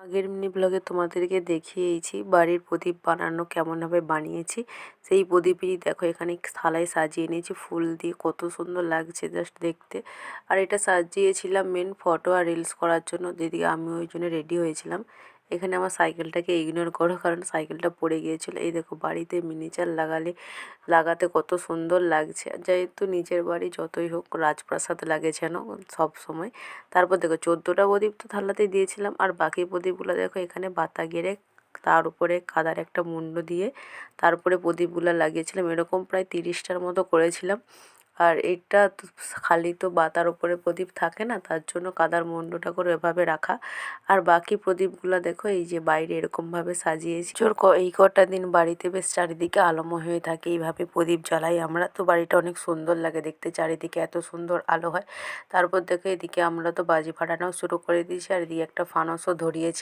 আগের মিনি ব্লগে তোমাদেরকে দেখিয়েছি বাড়ির প্রদীপ বানানো কেমনভাবে বানিয়েছি। সেই প্রদীপেরই দেখো এখানে থালায় সাজিয়ে নিয়েছি ফুল দিয়ে, কত সুন্দর লাগছে জাস্ট দেখতে। আর এটা সাজিয়েছিলাম মেন ফটো আর রিলস করার জন্য, দিদি আমি ওই জন্য রেডি হয়েছিলাম। এখানে আমার সাইকেলটাকে ইগনোর করো, কারণ সাইকেলটা পড়ে গিয়েছিলো। এই দেখো বাড়িতে মিনিচার লাগাতে কত সুন্দর লাগছে। যেহেতু নিজের বাড়ি যতই হোক রাজপ্রাসাদ লাগে যেন সব সময়। তারপর দেখো 14টা প্রদীপ তো থালাতে দিয়েছিলাম, আর বাকি প্রদীপগুলো দেখো এখানে বাতা গেড়ে তার উপরে কাদার একটা মুন্ড দিয়ে তারপরে প্রদীপগুলো লাগিয়েছিলাম। এরকম প্রায় 30টার মতো করেছিলাম। আর এটা তো খালি তো বাতার উপরে প্রদীপ থাকে না, তার জন্য কাদার মুন্ডটা করে এভাবে রাখা। আর বাকি প্রদীপগুলো দেখো এই যে বাইরে এরকমভাবে সাজিয়েছি। এই কটা দিন বাড়িতে বেশ চারিদিকে আলোময় হয়ে থাকে, এইভাবে প্রদীপ জ্বালাই আমরা, তো বাড়িটা অনেক সুন্দর লাগে দেখতে, চারিদিকে এত সুন্দর আলো হয়। তারপর দেখো এদিকে আমরা তো বাজি ফাটানোও শুরু করে দিয়েছি, আর এদিকে একটা ফানসও ধরিয়েছিলাম।